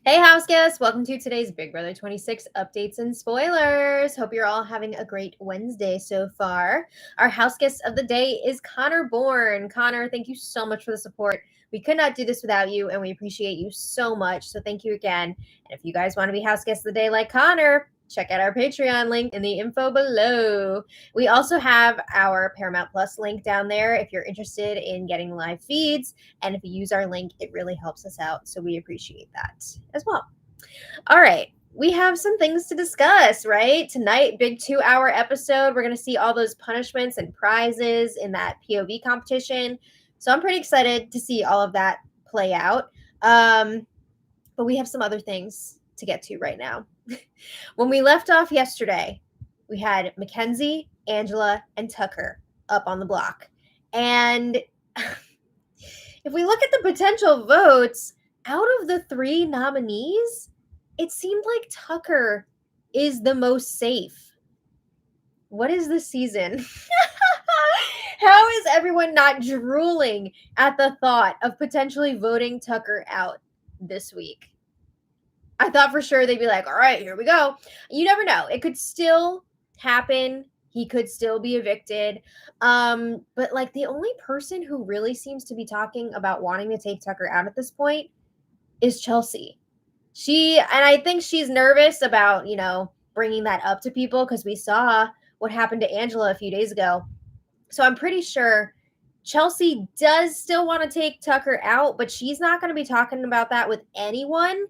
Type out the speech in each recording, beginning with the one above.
Hey, house guests! Welcome to today's Big Brother 26 updates and spoilers. Hope you're all having a great Wednesday so far. Our house guest of the day is Connor Bourne. Connor, thank you so much for the support. We could not do this without you, and we appreciate you so much. So thank you again. And if you guys want to be house guests of the day like Connor, check out our Patreon link in the info below. We also have our Paramount Plus link down there if you're interested in getting live feeds. And if you use our link, it really helps us out. So we appreciate that as well. All right. We have some things to discuss, right? Tonight, big 2-hour episode. We're going to see all those punishments and prizes in that POV competition. So I'm pretty excited to see all of that play out. But we have some other things to get to right now. When we left off yesterday, we had Mackenzie, Angela, and Tucker up on the block. And if we look at the potential votes, out of the 3 nominees, it seemed like Tucker is the most safe. What is this season? How is everyone not drooling at the thought of potentially voting Tucker out this week? I thought for sure they'd be like, all right, here we go. You never know. It could still happen. He could still be evicted. But like the only person who really seems to be talking about wanting to take Tucker out at this point is Chelsea. And I think she's nervous about, bringing that up to people because we saw what happened to Angela a few days ago. So I'm pretty sure Chelsea does still want to take Tucker out, but she's not going to be talking about that with anyone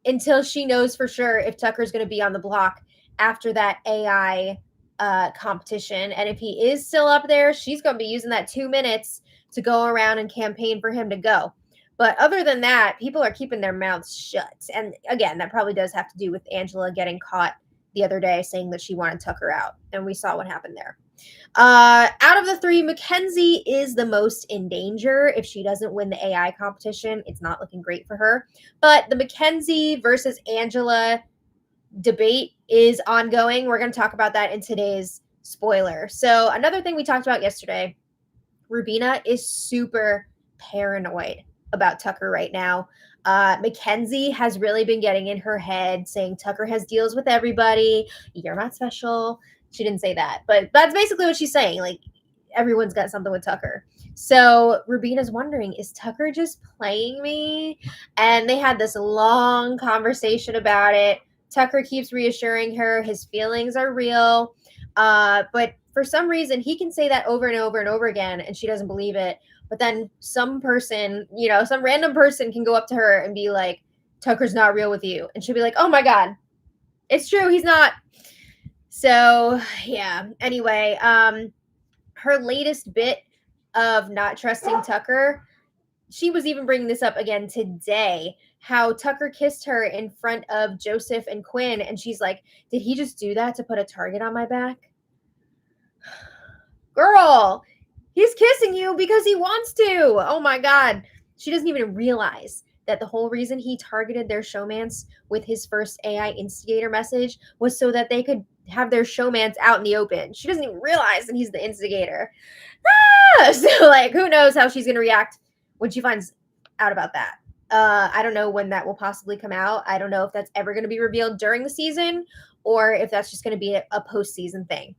until she knows for sure if Tucker's going to be on the block after that AI competition. And if he is still up there, she's going to be using that 2 minutes to go around and campaign for him to go. But other than that, people are keeping their mouths shut. And again, that probably does have to do with Angela getting caught the other day saying that she wanted Tucker out. And we saw what happened there. Out of the 3, Mackenzie is the most in danger. If she doesn't win the AI competition, it's not looking great for her. But the Mackenzie versus Angela debate is ongoing. We're going to talk about that in today's spoiler. So another thing we talked about yesterday, Rubina is super paranoid about Tucker right now. Mackenzie has really been getting in her head saying Tucker has deals with everybody. You're not special. She didn't say that, but that's basically what she's saying. Like, everyone's got something with Tucker. So Rubina's wondering, is Tucker just playing me? And they had this long conversation about it. Tucker keeps reassuring her his feelings are real. But for some reason, he can say that over and over and over again, and she doesn't believe it. But then some person, some random person can go up to her and be like, Tucker's not real with you. And she'll be like, oh my God, it's true. He's not. So, yeah. Anyway, her latest bit of not trusting Tucker, she was even bringing this up again today, how Tucker kissed her in front of Joseph and Quinn. And she's like, did he just do that to put a target on my back? Girl, he's kissing you because he wants to. Oh my God. She doesn't even realize that the whole reason he targeted their showmance with his first AI instigator message was so that they could have their showmance out in the open. She doesn't even realize that he's the instigator. So like, who knows how she's going to react when she finds out about that. I don't know when that will possibly come out. I don't know if that's ever going to be revealed during the season or if that's just going to be a post-season thing.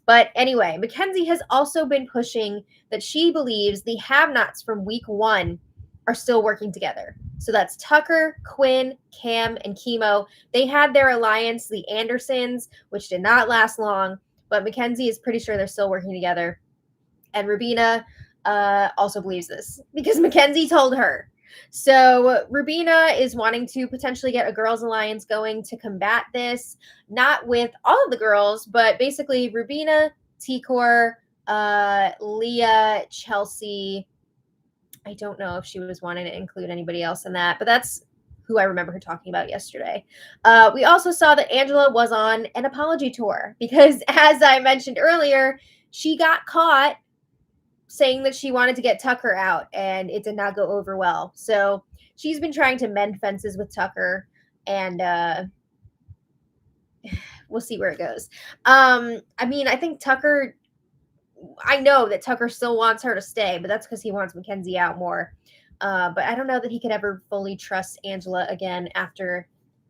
But anyway, Mackenzie has also been pushing that she believes the have-nots from week 1 are still working together. So that's Tucker, Quinn, Cam, and Chemo. They had their alliance, the Andersons, which did not last long, but Mackenzie is pretty sure they're still working together. And Rubina also believes this because Mackenzie told her. So Rubina is wanting to potentially get a girls' alliance going to combat this, not with all of the girls, but basically Rubina, T-Core, Leah, Chelsea. I don't know if she was wanting to include anybody else in that, but that's who I remember her talking about yesterday. We also saw that Angela was on an apology tour because, as I mentioned earlier, she got caught saying that she wanted to get Tucker out, and it did not go over well. So she's been trying to mend fences with Tucker, and we'll see where it goes. I think I know that Tucker still wants her to stay, but that's because he wants Mackenzie out more. But I don't know that he could ever fully trust Angela again after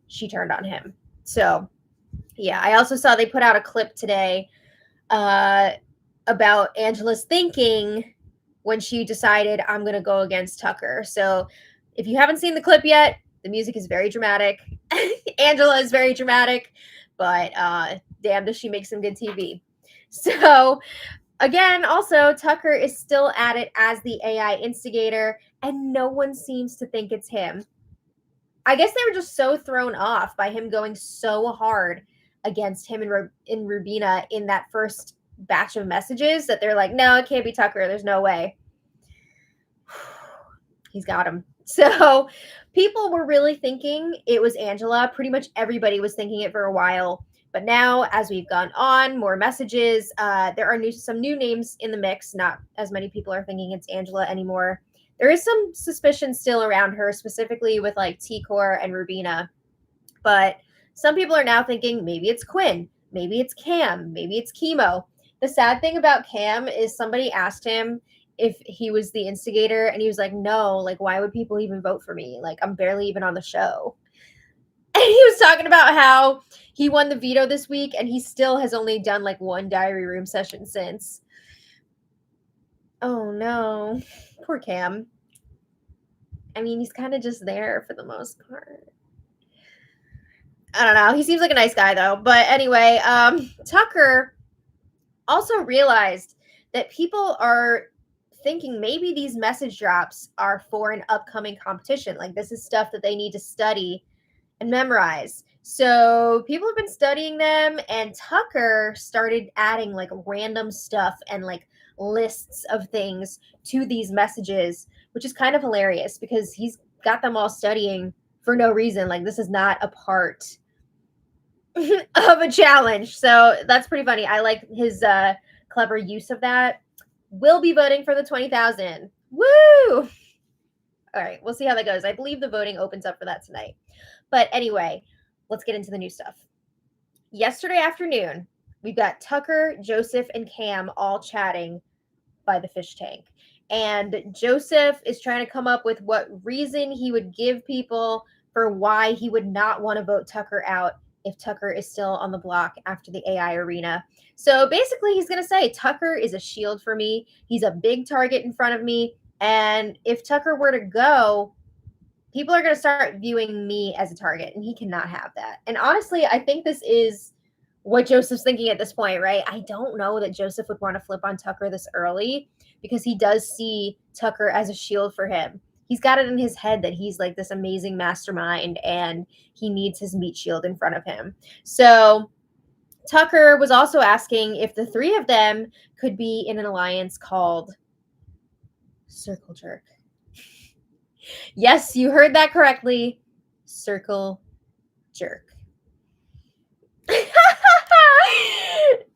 she turned on him. So, yeah, I also saw they put out a clip today about Angela's thinking when she decided I'm going to go against Tucker. So, if you haven't seen the clip yet, the music is very dramatic. Angela is very dramatic, but damn, does she make some good TV. So, again, also, Tucker is still at it as the AI instigator, and no one seems to think it's him. I guess they were just so thrown off by him going so hard against him and Rubina in that first batch of messages that they're like, no, it can't be Tucker. There's no way. He's got him. So people were really thinking it was Angela. Pretty much everybody was thinking it for a while. But now, as we've gone on, more messages, there are some new names in the mix. Not as many people are thinking it's Angela anymore. There is some suspicion still around her, specifically with like T-Core and Rubina. But some people are now thinking maybe it's Quinn, maybe it's Cam, maybe it's Chemo. The sad thing about Cam is somebody asked him if he was the instigator, and he was like, no, like, why would people even vote for me? Like, I'm barely even on the show. And he was talking about how he won the veto this week, and he still has only done like one diary room session since. Oh no, poor Cam. I mean, he's kind of just there for the most part. I don't know. He seems like a nice guy though. But anyway, Tucker also realized that people are thinking maybe these message drops are for an upcoming competition. Like, this is stuff that they need to study and memorize. So people have been studying them, and Tucker started adding like random stuff and like lists of things to these messages, which is kind of hilarious because he's got them all studying for no reason. Like, this is not a part of a challenge. So that's pretty funny. I like his clever use of that. We'll be voting for the 20,000. Woo! All right, we'll see how that goes. I believe the voting opens up for that tonight. But anyway, let's get into the new stuff. Yesterday afternoon, we've got Tucker, Joseph, and Cam all chatting by the fish tank. And Joseph is trying to come up with what reason he would give people for why he would not want to vote Tucker out if Tucker is still on the block after the AI arena. So basically, he's going to say, Tucker is a shield for me. He's a big target in front of me. And if Tucker were to go, people are going to start viewing me as a target, and he cannot have that. And honestly, I think this is what Joseph's thinking at this point, right? I don't know that Joseph would want to flip on Tucker this early because he does see Tucker as a shield for him. He's got it in his head that he's like this amazing mastermind and he needs his meat shield in front of him. So Tucker was also asking if the three of them could be in an alliance called Circle Jerk. Yes, you heard that correctly. Circle Jerk.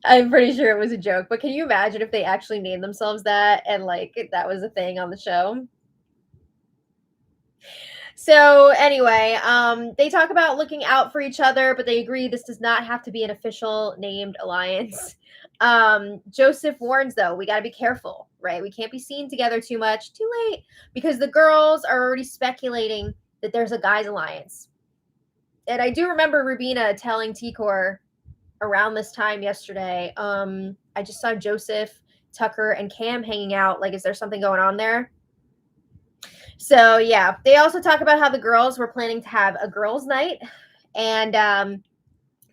I'm pretty sure it was a joke, but can you imagine if they actually named themselves that and like that was a thing on the show? So anyway, they talk about looking out for each other, but they agree this does not have to be an official named alliance. Joseph warns, though, we got to be careful, right? We can't be seen together too much, too late, because the girls are already speculating that there's a guys alliance. And I do remember Rubina telling T-Core around this time yesterday, I just saw Joseph, Tucker, and Cam hanging out. Like, is there something going on there? So, yeah, they also talk about how the girls were planning to have a girls' night, and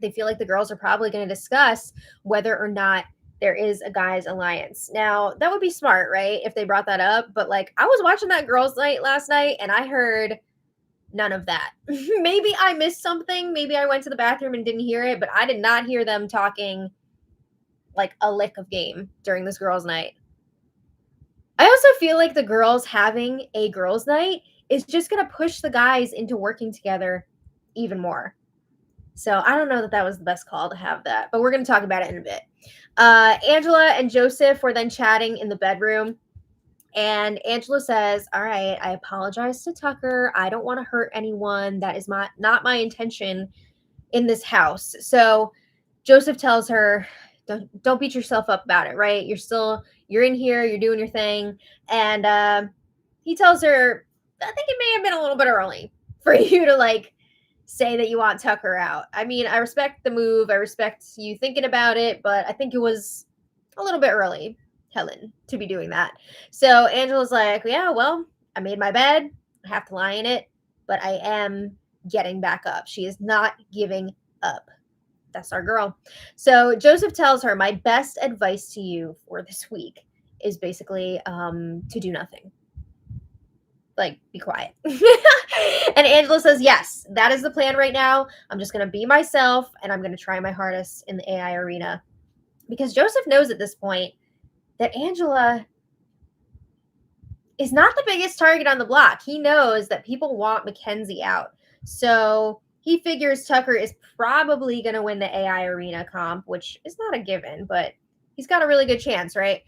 they feel like the girls are probably going to discuss whether or not there is a guys' alliance. Now, that would be smart, right, if they brought that up, but, like, I was watching that girls' night last night, and I heard none of that. Maybe I missed something. Maybe I went to the bathroom and didn't hear it, but I did not hear them talking, like, a lick of game during this girls' night. I also feel like the girls having a girls' night is just going to push the guys into working together even more. So I don't know that that was the best call to have that, but we're going to talk about it in a bit. Angela and Joseph were then chatting in the bedroom, and Angela says, all right, I apologize to Tucker. I don't want to hurt anyone. That is not my intention in this house. So Joseph tells her, don't beat yourself up about it, right? You're in here, you're doing your thing. And he tells her, I think it may have been a little bit early for you to like say that you want Tucker out. I mean, I respect the move. I respect you thinking about it, but I think it was a little bit early, Helen, to be doing that. So Angela's like, yeah, well, I made my bed. I have to lie in it, but I am getting back up. She is not giving up. That's our girl. So Joseph tells her, my best advice to you for this week is basically to do nothing. Like, be quiet. And Angela says, yes, that is the plan right now. I'm just going to be myself and I'm going to try my hardest in the AI arena. Because Joseph knows at this point that Angela is not the biggest target on the block. He knows that people want Mackenzie out. So he figures Tucker is probably going to win the AI arena comp, which is not a given, but he's got a really good chance, right?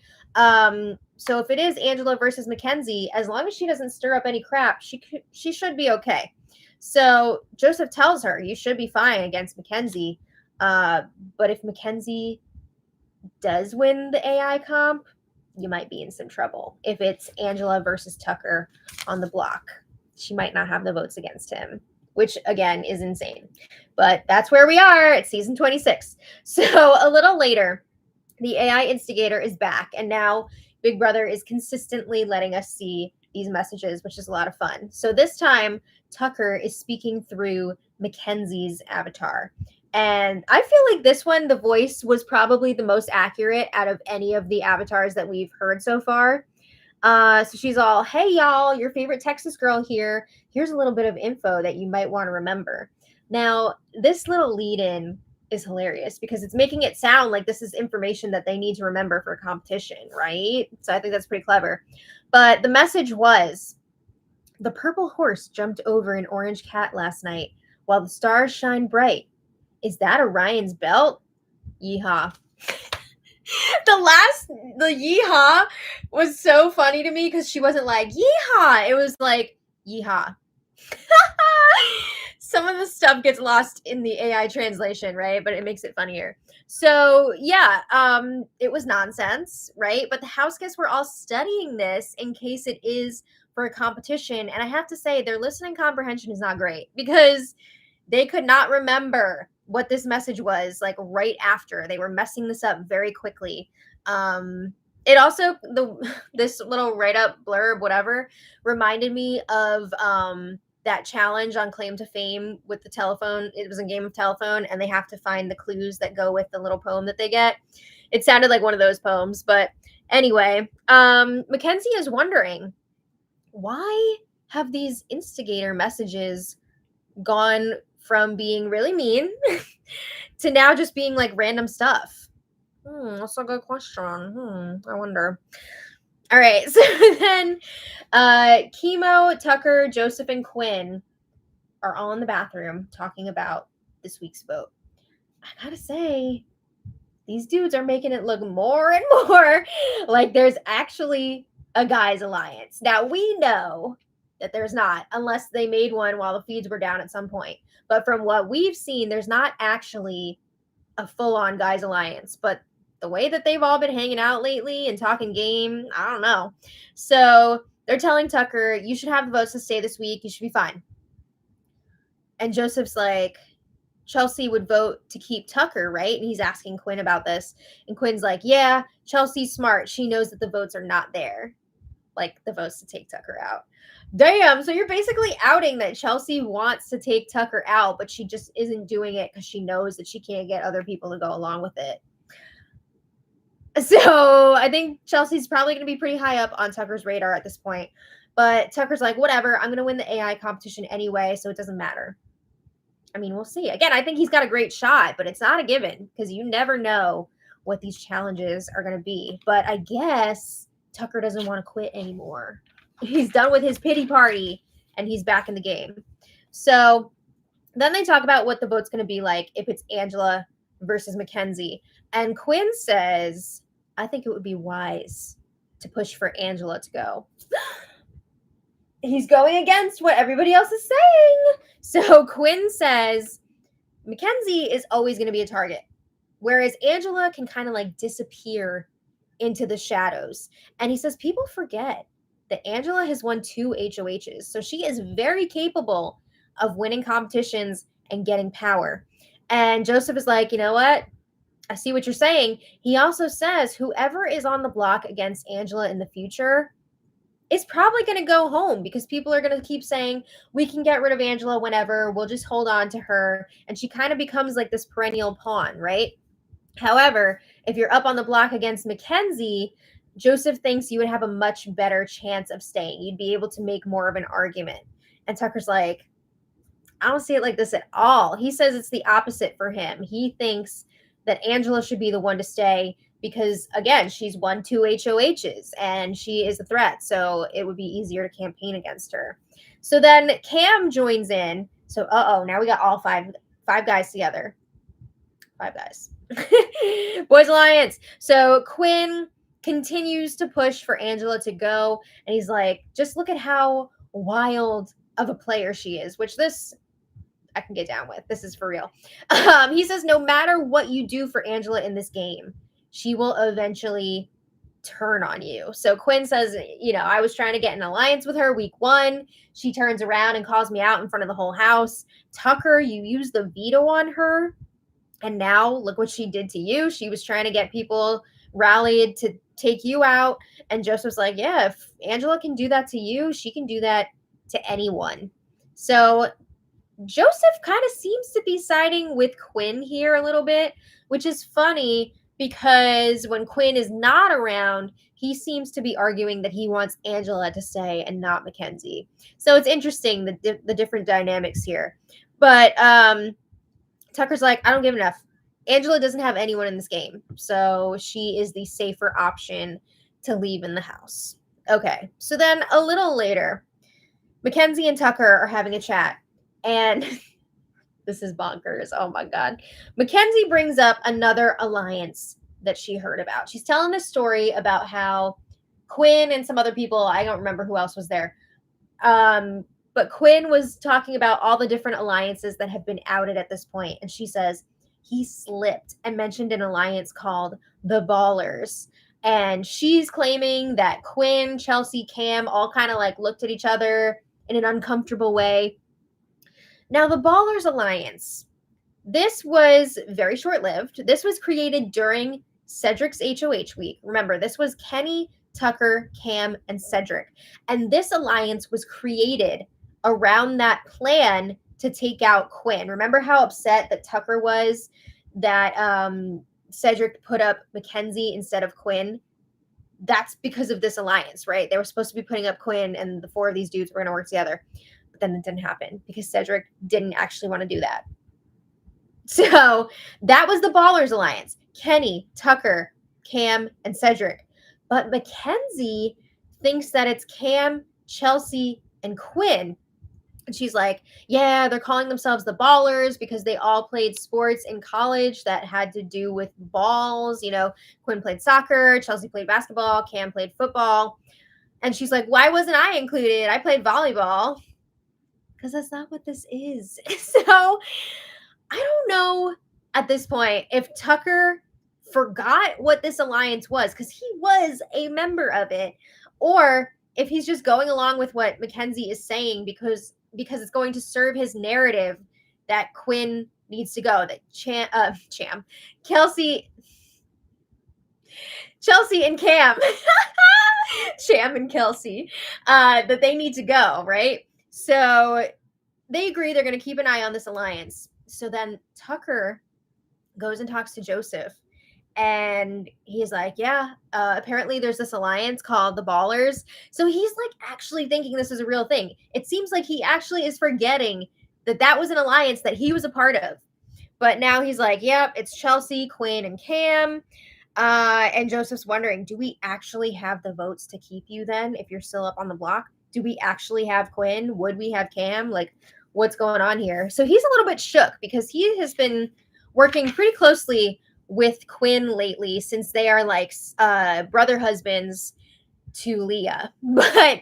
So if it is Angela versus Mackenzie, as long as she doesn't stir up any crap, she should be okay. So Joseph tells her, you should be fine against Mackenzie. But if Mackenzie does win the AI comp, you might be in some trouble. If it's Angela versus Tucker on the block, she might not have the votes against him, which again is insane. But that's where we are at season 26. So a little later, the AI Instigator is back, and now Big Brother is consistently letting us see these messages, which is a lot of fun. So this time, Tucker is speaking through Mackenzie's avatar. And I feel like this one, the voice was probably the most accurate out of any of the avatars that we've heard so far. So she's all, hey, y'all, your favorite Texas girl here. Here's a little bit of info that you might want to remember. Now, this little lead-in is hilarious because it's making it sound like this is information that they need to remember for a competition, right? So I think that's pretty clever. But the message was, the purple horse jumped over an orange cat last night while the stars shine bright. Is that Orion's belt? Yeehaw. The yeehaw was so funny to me because she wasn't like, yeehaw. It was like, yeehaw. Some of the stuff gets lost in the AI translation, right? But it makes it funnier. So yeah, it was nonsense, right? But the house guests were all studying this in case it is for a competition. And I have to say, their listening comprehension is not great because they could not remember what this message was like right after. They were messing this up very quickly. It also, this little write-up blurb, whatever, reminded me of that challenge on Claim to Fame with the telephone. It was a game of telephone, and they have to find the clues that go with the little poem that they get. It sounded like one of those poems, but anyway, Mackenzie is wondering, why have these instigator messages gone from being really mean to now just being like random stuff? That's a good question. I wonder. All right, so then Chemo, Tucker, Joseph, and Quinn are all in the bathroom talking about this week's vote. I gotta say, these dudes are making it look more and more like there's actually a guys' alliance. Now, we know that there's not, unless they made one while the feeds were down at some point. But from what we've seen, there's not actually a full-on guys' alliance. But the way that they've all been hanging out lately and talking game, I don't know. So they're telling Tucker, you should have the votes to stay this week. You should be fine. And Joseph's like, Chelsea would vote to keep Tucker, right? And he's asking Quinn about this. And Quinn's like, yeah, Chelsea's smart. She knows that the votes are not there. Like the votes to take Tucker out. Damn. So you're basically outing that Chelsea wants to take Tucker out, but she just isn't doing it because she knows that she can't get other people to go along with it. So I think Chelsea's probably going to be pretty high up on Tucker's radar at this point. But Tucker's like, whatever, I'm going to win the AI competition anyway, so it doesn't matter. I mean, we'll see. Again, I think he's got a great shot, but it's not a given because you never know what these challenges are going to be. But I guess Tucker doesn't want to quit anymore. He's done with his pity party, and he's back in the game. So then they talk about what the vote's going to be like if it's Angela versus Mackenzie. And Quinn says, I think it would be wise to push for Angela to go. He's going against what everybody else is saying. So Quinn says, Mackenzie is always going to be a target, whereas Angela can kind of like disappear into the shadows. And he says, people forget that Angela has won 2 HOHs. So she is very capable of winning competitions and getting power. And Joseph is like, you know what? I see what you're saying. He also says whoever is on the block against Angela in the future is probably going to go home because people are going to keep saying, we can get rid of Angela whenever. We'll just hold on to her. And she kind of becomes like this perennial pawn, right? However, if you're up on the block against Mackenzie, Joseph thinks you would have a much better chance of staying. You'd be able to make more of an argument. And Tucker's like, I don't see it like this at all. He says it's the opposite for him. He thinks that Angela should be the one to stay because, again, she's won 2 HOHs and she is a threat. So it would be easier to campaign against her. So then Cam joins in. So, now we got all five guys together. 5 guys. Boys Alliance. So Quinn continues to push for Angela to go. And he's like, just look at how wild of a player she is, which this I can get down with. This is for real. He says, no matter what you do for Angela in this game, she will eventually turn on you. So Quinn says, I was trying to get an alliance with her week 1. She turns around and calls me out in front of the whole house. Tucker, you used the veto on her. And now look what she did to you. She was trying to get people rallied to take you out. And Joseph's like, yeah, if Angela can do that to you, she can do that to anyone. So Joseph kind of seems to be siding with Quinn here a little bit, which is funny because when Quinn is not around, he seems to be arguing that he wants Angela to stay and not Mackenzie. So it's interesting, the different dynamics here. But Tucker's like, I don't give enough. Angela doesn't have anyone in this game, so she is the safer option to leave in the house. Okay, so then a little later, Mackenzie and Tucker are having a chat. And this is bonkers. Oh my God. Mackenzie brings up another alliance that she heard about. She's telling this story about how Quinn and some other people, I don't remember who else was there. But Quinn was talking about all the different alliances that have been outed at this point. And she says he slipped and mentioned an alliance called the Ballers. And she's claiming that Quinn, Chelsea, Cam all kind of like looked at each other in an uncomfortable way. Now, the Ballers Alliance, this was very short-lived. This was created during Cedric's HOH week. Remember, this was Kenny, Tucker, Cam, and Cedric. And this alliance was created around that plan to take out Quinn. Remember how upset that Tucker was that Cedric put up Mackenzie instead of Quinn? That's because of this alliance, right? They were supposed to be putting up Quinn, and the 4 of these dudes were going to work together. Then it didn't happen because Cedric didn't actually want to do that. So that was the Ballers Alliance. Kenny, Tucker, Cam, and Cedric. But Mackenzie thinks that it's Cam, Chelsea, and Quinn. And she's like, yeah, they're calling themselves the Ballers because they all played sports in college that had to do with balls. Quinn played soccer, Chelsea played basketball, Cam played football. And she's like, why wasn't I included? I played volleyball. Because that's not what this is. So I don't know at this point if Tucker forgot what this alliance was because he was a member of it, or if he's just going along with what Mackenzie is saying because it's going to serve his narrative that Quinn needs to go, that Chelsea and Cam, Cham and Kelsey, that they need to go, right? So they agree they're going to keep an eye on this alliance. So then Tucker goes and talks to Joseph. And he's like, yeah, apparently there's this alliance called the Ballers. So he's like actually thinking this is a real thing. It seems like he actually is forgetting that was an alliance that he was a part of. But now he's like, yep, it's Chelsea, Quinn, and Cam. And Joseph's wondering, do we actually have the votes to keep you then if you're still up on the block? Do we actually have Quinn? Would we have Cam? Like, what's going on here? So he's a little bit shook because he has been working pretty closely with Quinn lately since they are like brother husbands to Leah. But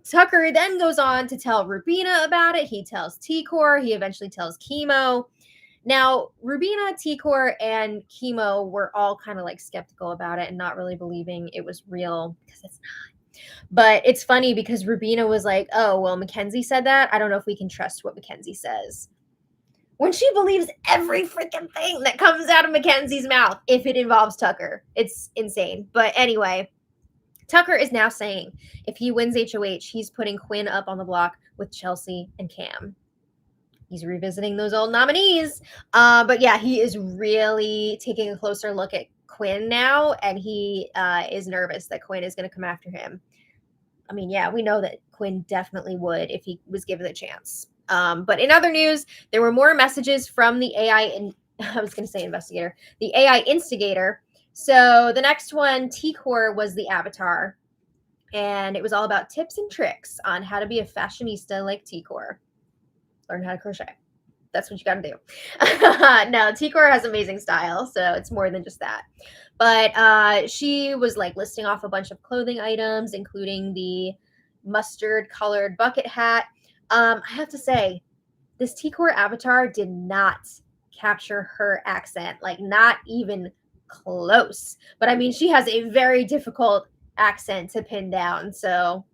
Tucker then goes on to tell Rubina about it. He tells T-Core. He eventually tells Chemo. Now, Rubina, T-Core, and Chemo were all kind of like skeptical about it and not really believing it was real because it's not. But it's funny because Rubina was like, oh, well, Mackenzie said that. I don't know if we can trust what Mackenzie says. When she believes every freaking thing that comes out of Mackenzie's mouth, if it involves Tucker. It's insane. But anyway, Tucker is now saying if he wins HOH, he's putting Quinn up on the block with Chelsea and Cam. He's revisiting those old nominees. But yeah, he is really taking a closer look at Quinn now, and he is nervous that Quinn is going to come after him. I mean, yeah, we know that Quinn definitely would if he was given the chance. But in other news, there were more messages from the AI, I was going to say investigator, the AI Instigator. So the next one, T-Core, was the avatar. And it was all about tips and tricks on how to be a fashionista like T-Core. Learn how to crochet. That's what you got to do. No, T-Core has amazing style, so it's more than just that. But she was like listing off a bunch of clothing items, including the mustard-colored bucket hat. I have to say, this T-Core avatar did not capture her accent, like not even close. But I mean, she has a very difficult accent to pin down, so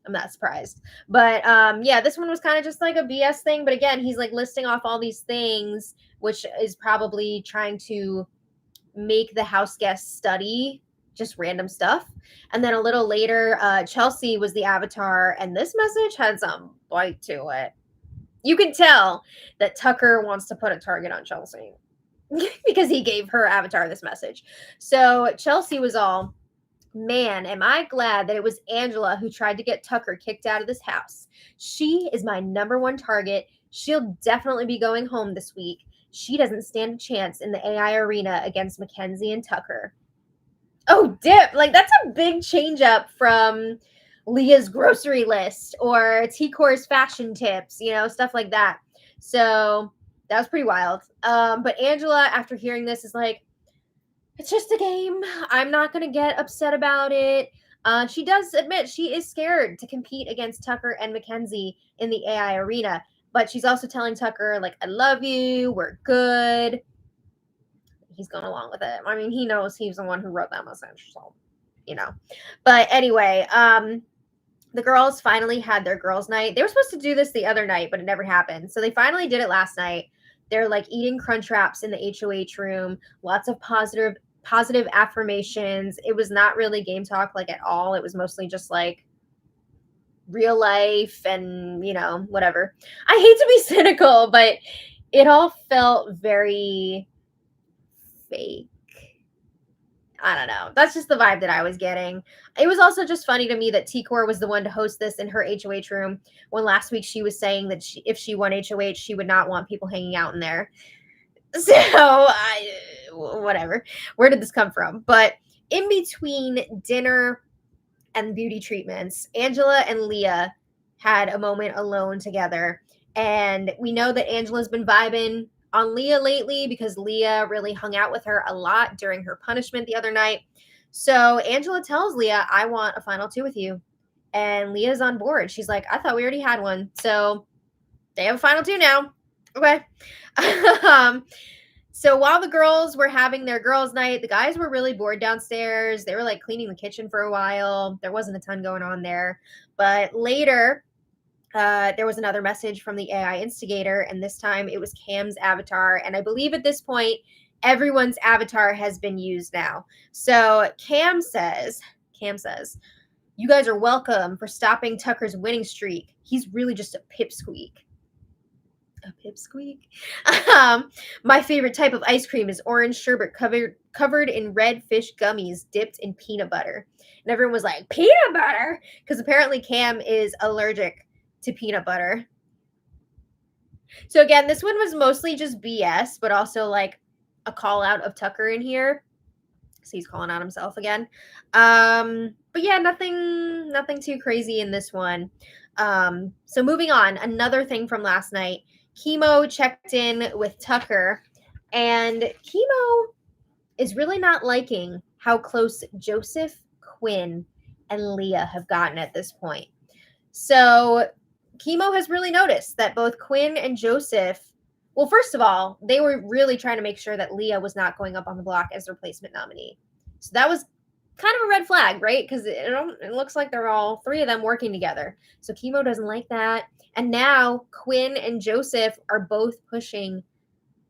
I'm not surprised. But yeah, this one was kind of just like a BS thing. But again, he's like listing off all these things, which is probably trying to make the house guests study just random stuff. And then a little later, Chelsea was the avatar, and this message had some bite to it. You can tell that Tucker wants to put a target on Chelsea because he gave her avatar this message. So Chelsea was all, man, am I glad that it was Angela who tried to get Tucker kicked out of this house. She is my number one target. She'll definitely be going home this week. She doesn't stand a chance in the AI arena against Mackenzie and Tucker. Oh, dip. Like, that's a big change up from Leah's grocery list or T-Core's fashion tips, you know, stuff like that. So that was pretty wild. But Angela, after hearing this, is like, it's just a game. I'm not going to get upset about it. She does admit she is scared to compete against Tucker and Mackenzie in the AI arena. But she's also telling Tucker, like, I love you. We're good. He's going along with it. I mean, he knows he's the one who wrote that message. So, you know. But anyway, the girls finally had their girls' night. They were supposed to do this the other night, but it never happened. So they finally did it last night. They're, like, eating crunch wraps in the HOH room. Lots of positive affirmations. It was not really game talk, like, at all. It was mostly just, like, real life and, you know, whatever. I hate to be cynical, but it all felt very fake. I don't know. That's just the vibe that I was getting. It was also just funny to me that T-Core was the one to host this in her HOH room when last week she was saying that if she won HOH, she would not want people hanging out in there. So, whatever. Where did this come from? But in between dinner and beauty treatments, Angela and Leah had a moment alone together. And we know that Angela's been vibing on Leah lately because Leah really hung out with her a lot during her punishment the other night. So Angela tells Leah, I want a final two with you. And Leah's on board. She's like, I thought we already had one. So they have a final two now. Okay. So while the girls were having their girls' night, the guys were really bored downstairs. They were like cleaning the kitchen for a while. There wasn't a ton going on there. But later, there was another message from the AI Instigator, and this time it was Cam's avatar. And I believe at this point, everyone's avatar has been used now. So Cam says, you guys are welcome for stopping Tucker's winning streak. He's really just a pipsqueak. A pipsqueak? My favorite type of ice cream is orange sherbet covered in red fish gummies dipped in peanut butter. And everyone was like, peanut butter? Because apparently Cam is allergic to peanut butter. So again, this one was mostly just BS, but also like a call out of Tucker in here. So he's calling out himself again. But yeah, nothing too crazy in this one. So moving on, another thing from last night, Chemo checked in with Tucker, and Chemo is really not liking how close Joseph, Quinn, and Leah have gotten at this point. So Chemo has really noticed that both Quinn and Joseph, well, first of all, they were really trying to make sure that Leah was not going up on the block as the replacement nominee. So that was kind of a red flag, right? Because it looks like they're all three of them working together. So Chemo doesn't like that. And now Quinn and Joseph are both pushing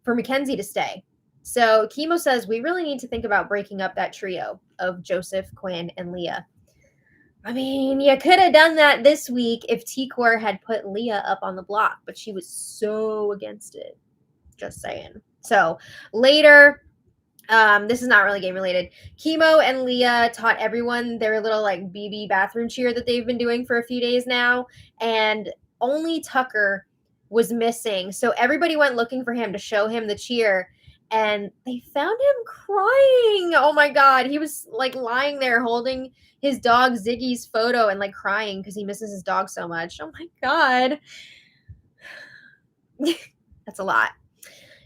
for Mackenzie to stay. So Chemo says we really need to think about breaking up that trio of Joseph, Quinn, and Leah. I mean, you could have done that this week if T-Core had put Leah up on the block, but she was so against it. Just saying. So later, this is not really game related. Chemo and Leah taught everyone their little like BB bathroom cheer that they've been doing for a few days now, and only Tucker was missing. So everybody went looking for him to show him the cheer, and they found him crying. Oh my god, he was like lying there holding his dog Ziggy's photo and like crying because he misses his dog so much. Oh my god. That's a lot.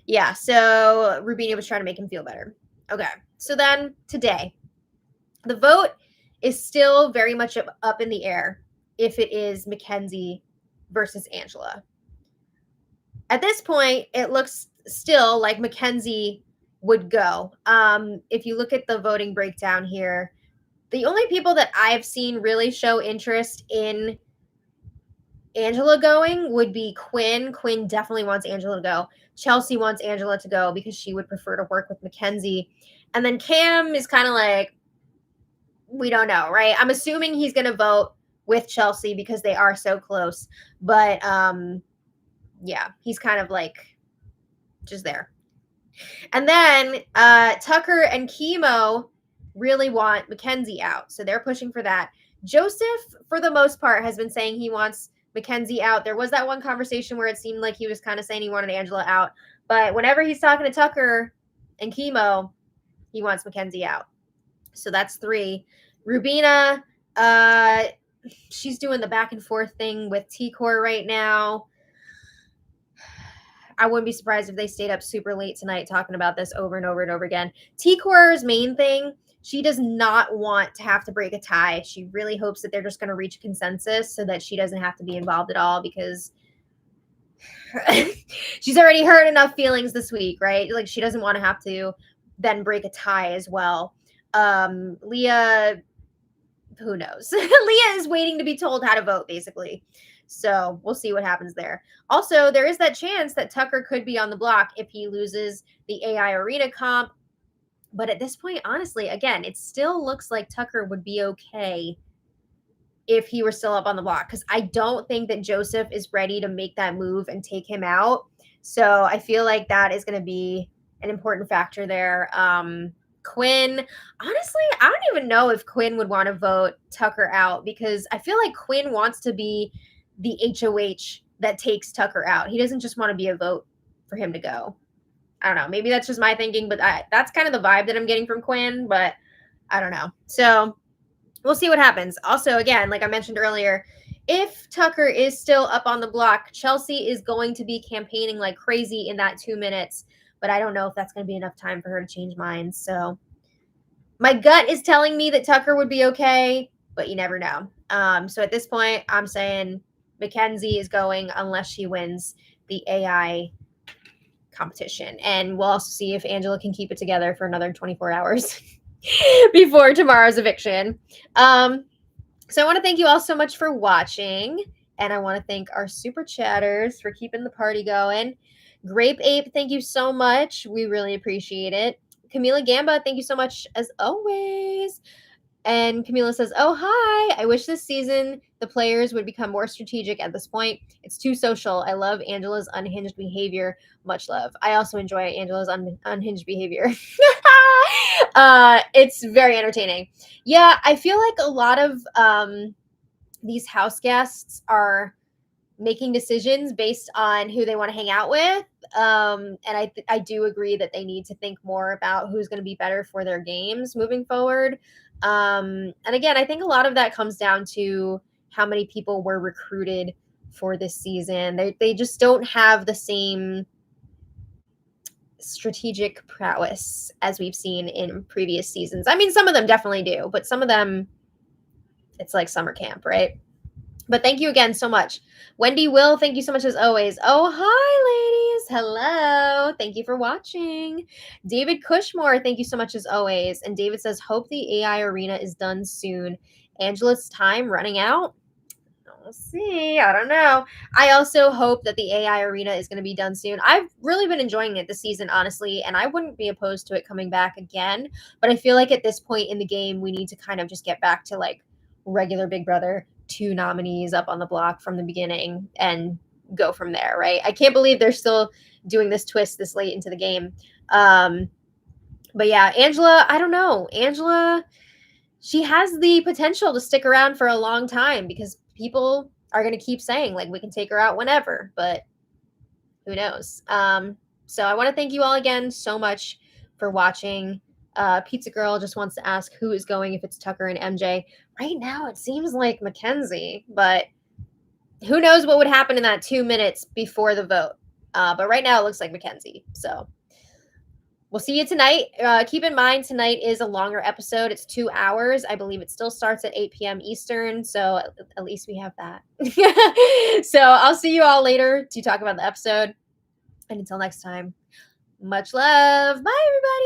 Yeah, so Rubina was trying to make him feel better. Okay, so then today, the vote is still very much up in the air if it is Mackenzie versus Angela. At this point, it looks still like Mackenzie would go. If you look at the voting breakdown here, the only people that I've seen really show interest in Angela going would be Quinn. Quinn definitely wants Angela to go. Chelsea wants Angela to go because she would prefer to work with Mackenzie. And then Cam is kind of like, we don't know, right? I'm assuming he's going to vote with Chelsea because they are so close. But yeah, he's kind of like just there. And then Tucker and Chemo really want Mackenzie out. So they're pushing for that. Joseph, for the most part, has been saying he wants Mackenzie out. There was that one conversation where it seemed like he was kind of saying he wanted Angela out. But whenever he's talking to Tucker and Chemo, he wants Mackenzie out. So that's 3. Rubina, she's doing the back and forth thing with T-Core right now. I wouldn't be surprised if they stayed up super late tonight talking about this over and over and over again. T-Core's main thing, she does not want to have to break a tie. She really hopes that they're just going to reach a consensus so that she doesn't have to be involved at all because she's already hurt enough feelings this week, right? Like she doesn't want to have to then break a tie as well. Leah, who knows? Leah is waiting to be told how to vote, basically. So we'll see what happens there. Also, there is that chance that Tucker could be on the block if he loses the AI Arena comp. But at this point, honestly, again, it still looks like Tucker would be okay if he were still up on the block. Because I don't think that Joseph is ready to make that move and take him out. So I feel like that is going to be an important factor there. Quinn, honestly, I don't even know if Quinn would want to vote Tucker out because I feel like Quinn wants to be the HOH that takes Tucker out. He doesn't just want to be a vote for him to go. I don't know. Maybe that's just my thinking, but that's kind of the vibe that I'm getting from Quinn, but I don't know. So we'll see what happens. Also, again, like I mentioned earlier, if Tucker is still up on the block, Chelsea is going to be campaigning like crazy in that 2 minutes, but I don't know if that's going to be enough time for her to change minds. So my gut is telling me that Tucker would be okay, but you never know. So at this point, I'm saying Mackenzie is going unless she wins the AI competition. And we'll also see if Angela can keep it together for another 24 hours before tomorrow's eviction. So I want to thank you all so much for watching. And I want to thank our super chatters for keeping the party going. Grape Ape, thank you so much. We really appreciate it. Camila Gamba, thank you so much as always. And Camila says, oh, hi. I wish this season the players would become more strategic at this point. It's too social. I love Angela's unhinged behavior. Much love. I also enjoy Angela's unhinged behavior. It's very entertaining. Yeah, I feel like a lot of these house guests are making decisions based on who they want to hang out with. And I do agree that they need to think more about who's going to be better for their games moving forward. And again, I think a lot of that comes down to how many people were recruited for this season. They just don't have the same strategic prowess as we've seen in previous seasons. I mean, some of them definitely do, but some of them, it's like summer camp, right? But thank you again so much. Wendy Will, thank you so much as always. Oh, hi, ladies. Hello. Thank you for watching. David Cushmore, thank you so much as always. And David says, hope the AI arena is done soon. Angela's time running out. We'll see. I don't know. I also hope that the AI arena is going to be done soon. I've really been enjoying it this season, honestly, and I wouldn't be opposed to it coming back again. But I feel like at this point in the game, we need to kind of just get back to like regular Big Brother, 2 nominees up on the block from the beginning and go from there, right? I can't believe they're still doing this twist this late into the game. But yeah, Angela, I don't know. Angela, she has the potential to stick around for a long time because people are going to keep saying like we can take her out whenever, but who knows. So I want to thank you all again so much for watching. Pizza Girl just wants to ask who is going, if it's Tucker and MJ. Right now it seems like Mackenzie, but who knows what would happen in that 2 minutes before the vote. But right now it looks like Mackenzie. So we'll see you tonight. Keep in mind, tonight is a longer episode. It's 2 hours. I believe it still starts at 8 p.m. Eastern. So at least we have that. So I'll see you all later to talk about the episode. And until next time, much love. Bye, everybody.